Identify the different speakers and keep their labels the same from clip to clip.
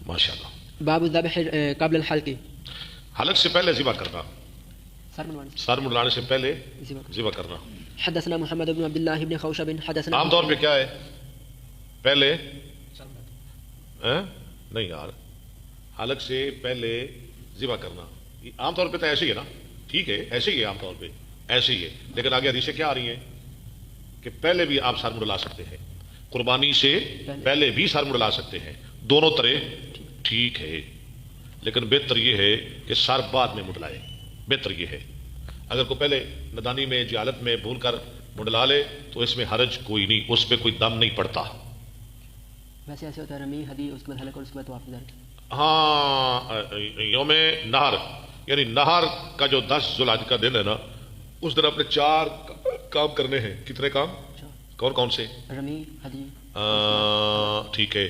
Speaker 1: ماشاءاللہ.
Speaker 2: باب الذبح قبل الحلق.
Speaker 1: حلق سے پہلے ذبح کرنا، سر منڈلانے سے پہلے ذبح کرنا.
Speaker 2: حدثنا محمد بن عبد الله بن خوشب حدثنا.
Speaker 1: عام طور پہ کیا ہے پہلے نہیں یار، حلق سے پہلے ذبح کرنا عام طور پہ تو ایسے ہی ہے نا، ٹھیک ہے ایسے ہی ہے عام طور پہ ایسے ہی ہے، لیکن آگے حدیثیں کیا آ رہی ہیں کہ پہلے بھی آپ سر منڈلا سکتے ہیں، قربانی سے پہلے بھی سر منڈلا سکتے ہیں، دونوں طرح ٹھیک ہے، لیکن بہتر یہ ہے کہ سر بعد میں منڈلائے. بہتر یہ ہے اگر کوئی پہلے ندانی میں جہالت میں بھول کر منڈلا لے تو اس میں حرج کوئی نہیں، اس پہ کوئی دم نہیں پڑتا.
Speaker 2: ویسے ایسے ہوتا ہے رمی حدی اس کے بعد حلق اور اس کے بعد طواف وداع.
Speaker 1: ہاں یوم نہر یعنی نہر کا جو 10 ذوالحج کا دن ہے نا، اس دن اپنے 4 کام کرنے ہیں. کتنے کام؟ کون کون سے؟
Speaker 2: رمی حدی
Speaker 1: ٹھیک ہے،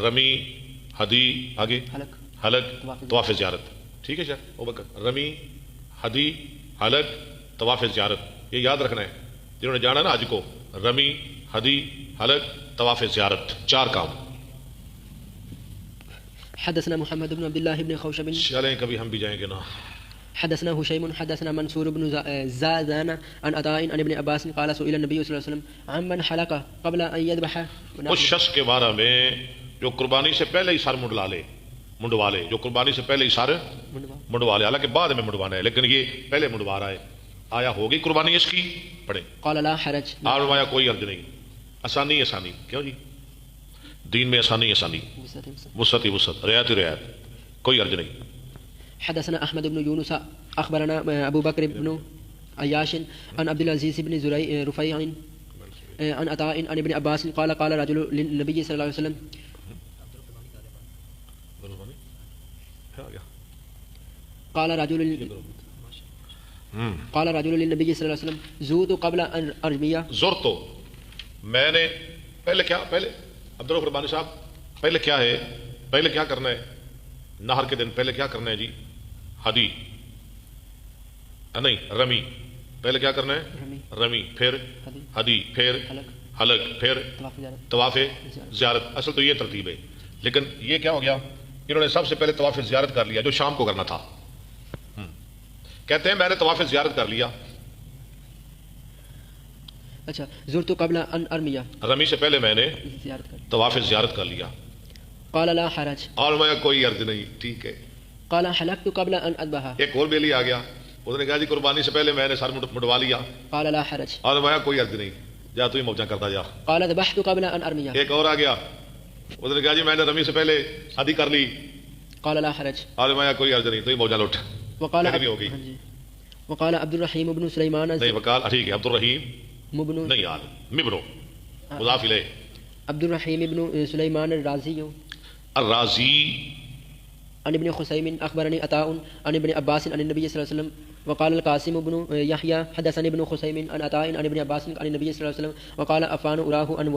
Speaker 1: رمی حدی آگے حلق طواف زیارت. ٹھیک ہے سر ابوبکر، رمی حدی حلق طواف زیارت، یہ یاد رکھنا ہے جنہوں نے جانا نا حج کو. رمی حدی حلق طواف زیارت 4 کام.
Speaker 2: حدثنا محمد بن عبد الله بن خوشب.
Speaker 1: چلیں کبھی ہم بھی جائیں گے نا.
Speaker 2: حدثنا هشيم حدثنا منصور بن زادان عن عطاء عن ابن عباس قال سئل النبي صلى الله عليه وسلم عمن حلق قبل ان يذبح.
Speaker 1: اس شخص کے بارے میں جو قربانی سے پہلے ہی سر منڈوا لے، جو قربانی سے پہلے ہی سر منڈوا لے، حالانکہ بعد میں منڈوانا ہے لیکن یہ پہلے منڈوا رہا ہے. آیا ہوگی قربانی اس کی؟ پڑھیں.
Speaker 2: قال لا حرج.
Speaker 1: آپ فرمایا کوئی حرج نہیں، آسانی آسانی. کیوں جی؟ دین میں آسانی آسانی، وسعت ہی وسعت، رعایت ہی رعایت، کوئی حرج نہیں.
Speaker 2: حدثنا احمد بن يونس اخبرنا ابو بكر بن عياش عن عبد العزيز بن رفيع عن عطاء عن ابن عباس قال قال رجل للنبي صلى الله عليه وسلم قال رجل للنبي صلى الله عليه وسلم زود قبل ان ارمي.
Speaker 1: زرتو میں نے پہلے کیا، پہلے عبدالرحمن قربانی صاحب پہلے کیا ہے، پہلے کیا کرنا ہے نہر کے دن؟ پہلے کیا کرنا ہے جی؟ حدی نہیں رمی. پہلے کیا کرنا ہے؟ رمی، پھر حدی، پھر حلق، پھر طواف زیارت. اصل تو یہ ترتیب ہے، لیکن یہ کیا ہو گیا، انہوں نے سب سے پہلے طواف زیارت کر لیا جو شام کو کرنا تھا. کہتے ہیں میں نے طواف زیارت کر لیا.
Speaker 2: اچھا زرت قبل ان ارمي.
Speaker 1: رمی سے پہلے میں نے طواف زیارت کر لیا.
Speaker 2: قال لا حرج.
Speaker 1: اور میں کوئی عرض نہیں، ٹھیک ہے.
Speaker 2: قال حلقت قبل ان اذبح.
Speaker 1: ایک اور بیلی آ گیا، اس نے کہا جی قربانی سے پہلے میں نے سر منڈوا لیا.
Speaker 2: قال لا حرج.
Speaker 1: اور میں کوئی عرض نہیں، جا تو ہی موجہ کرتا جا.
Speaker 2: قال ذبحت قبل ان ارمي.
Speaker 1: ایک اور آ گیا، اس نے کہا جی میں نے رمی سے پہلے حدی کر لی.
Speaker 2: قال لا حرج.
Speaker 1: اور میں کوئی عرض نہیں، تو ہی موجہ لوٹ.
Speaker 2: وقال عبد الرحیم بن سلیمان.
Speaker 1: نہیں وقال ٹھیک ہے، عبد الرحیم نہیں یار مبرو مضاف الیہ.
Speaker 2: عبد الرحیم بن سلیمان الرازی
Speaker 1: الرازی
Speaker 2: عن ابن خسیم اخبرني عطاء عن ابن عباس عن النبي صلى الله عليه وسلم. وقال القاسم بن يحيى حدثني ابن خسيم عن عطاء عن ابن عباس عن النبي صلى الله عليه وسلم. وقال عفان أراه عن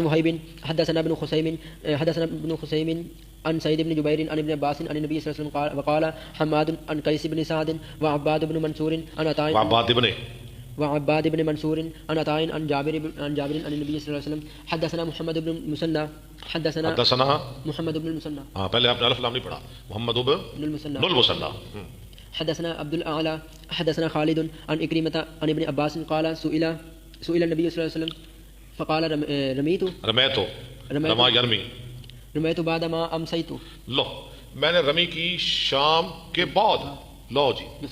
Speaker 2: وهيب حدثنا ابن خسيم عن سعيد بن جبير عن ابن عباس عن النبي صلى الله عليه وسلم. وقال حماد عن قيس بن سعد وعباد بن منصور عن عطاء وعباد بن منصور عن عطاء عن جابر عن النبي صلى الله عليه وسلم. حدثنا محمد بن المثنى حدثنا محمد بن المثنى.
Speaker 1: ہاں پہلے آپ نے الف لام نہیں پڑھا، محمد بن المثنى.
Speaker 2: حدثنا عبد الاعلى حدثنا خالد عن اكرمة عن ابن عباس قال سئل النبي صلى الله عليه وسلم فقال رميت بعد ما امسيت.
Speaker 1: لو میں نے رمی کی شام کے بعد، لو جی جو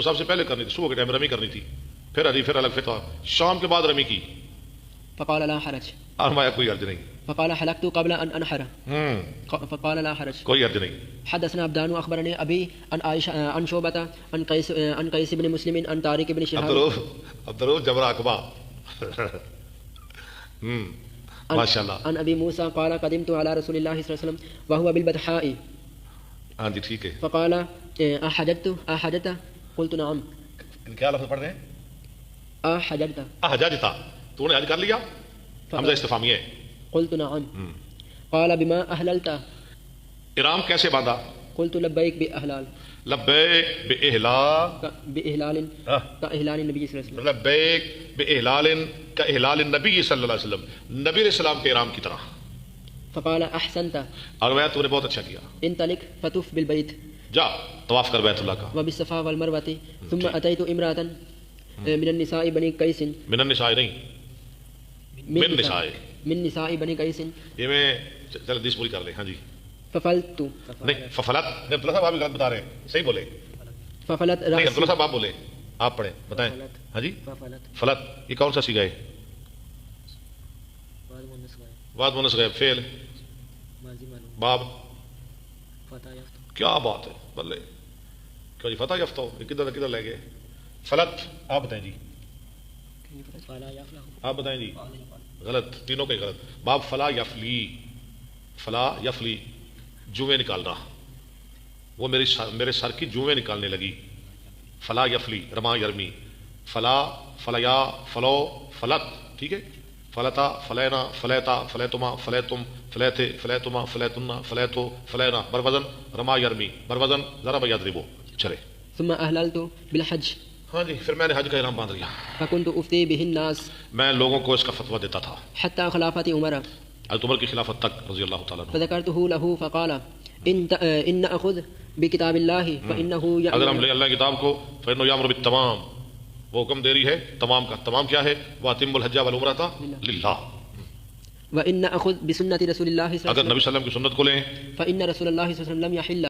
Speaker 1: سب سے پہلے کرنی تھی، صبح کے ٹائم رمی کرنی تھی، پھر حدی، پھر الگ فتح، شام کے بعد رمی کی.
Speaker 2: فقال لا حرج.
Speaker 1: فرمایا کوئی حرج نہیں.
Speaker 2: فقال حلقت قبل ان انحر. فقال لا حرج.
Speaker 1: کوئی حرج نہیں.
Speaker 2: حدثنا عبدان اخبرني ابي عن عائشة عن شعبة عن قيس بن مسلم عن طارق بن شهاب.
Speaker 1: عبدالرؤوف جبر عقبہ ماشاء اللہ.
Speaker 2: عن ابي موسى قال قدمت على رسول الله صلى الله عليه وسلم وهو بالبطحاء.
Speaker 1: ہاں جی ٹھیک ہے.
Speaker 2: فقال احججت قلت نعم.
Speaker 1: ان کیا لفظ پڑھ رہے ہیں؟
Speaker 2: احججت.
Speaker 1: تو نے حج کر لیا؟ حمزہ استفہامی ہے.
Speaker 2: قلت نعم. قال بما احللت.
Speaker 1: احرام کیسے باندھا؟
Speaker 2: قلت لبیک باحلال.
Speaker 1: لبیک
Speaker 2: باحلال کاحلال النبی صلی اللہ علیہ وسلم.
Speaker 1: لبیک باحلال کاحلال النبی صلی اللہ علیہ وسلم، نبی علیہ السلام کے احرام کی طرح.
Speaker 2: فقال أحسنت
Speaker 1: اور میں تو نے بہت اچھا کیا،
Speaker 2: انطلق فطف بالبيت
Speaker 1: جا طواف کر بیت اللہ کا.
Speaker 2: وبالصفا والمروة ثم أتيت امرأة من النساء بني قيس
Speaker 1: من النساء نہیں، من نساء.
Speaker 2: من نساء بني قيس
Speaker 1: یہ میں چل حدیث پوری کر لیں. ہاں جی
Speaker 2: ففلت
Speaker 1: نہیں ففلت نہیں، عبداللہ صاحب آپ بھی غلط بتا رہے ہیں، صحیح بولے
Speaker 2: ففلت
Speaker 1: نہیں،
Speaker 2: رأسي
Speaker 1: عبداللہ صاحب آپ بولے، آپ پڑھیں بتائیں. ہاں جی فلت یہ کون سا سیگا ہے؟ بعد مونس غیب فعل باب. کیا بات ہے بلے، کیا جی فتح یافتہ ہو، یہ کدھر لے گئے؟ فلت آپ بتائیں جی، آپ بتائیں جی. غلط، تینوں کے غلط. باب فلا یفلی، فلا یفلی جوئیں نکالنا، وہ میرے سر کی جوئیں نکالنے لگی. فلا یفلی رما یرمی، فلا فلیا فلو فلت، ٹھیک ہے. فلتا فلینا فلیتا فلیتما فلیتم فلیتے فلیتما فلیتنا فلیتو فلینا، بروزن رما یرمی، بروزن ضرب یضربو. چلے.
Speaker 2: ثم أهللت بالحج
Speaker 1: ہاں جی پھر میں نے حج کا احرام باندھ لیا،
Speaker 2: فكنت أفتي به الناس
Speaker 1: میں لوگوں کو اس کا فتویٰ دیتا تھا
Speaker 2: حتى خلافة عمر
Speaker 1: حضرت عمر کی خلافت تک رضی اللہ تعالیٰ عنہ.
Speaker 2: فذكرته له فقال إن أخذ بكتاب الله فإنه
Speaker 1: اگر ہم
Speaker 2: يأمر
Speaker 1: لے اللہ کتاب کو فإنه يأمر بالتمام، وہ حکم دے رہی ہے تمام کا. تمام کیا ہے؟ وَأَتِمُّ الْحَجَّ وَالْعُمْرَةَ لِلَّهِ.
Speaker 2: وإن أخذ بسنة رسول الله صلى الله
Speaker 1: اگر
Speaker 2: عليه
Speaker 1: نبی صلی اللہ علیہ وسلم کی سنت کو لیں
Speaker 2: وسلم فإن رسول الله صلى الله عليه وسلم لم يحل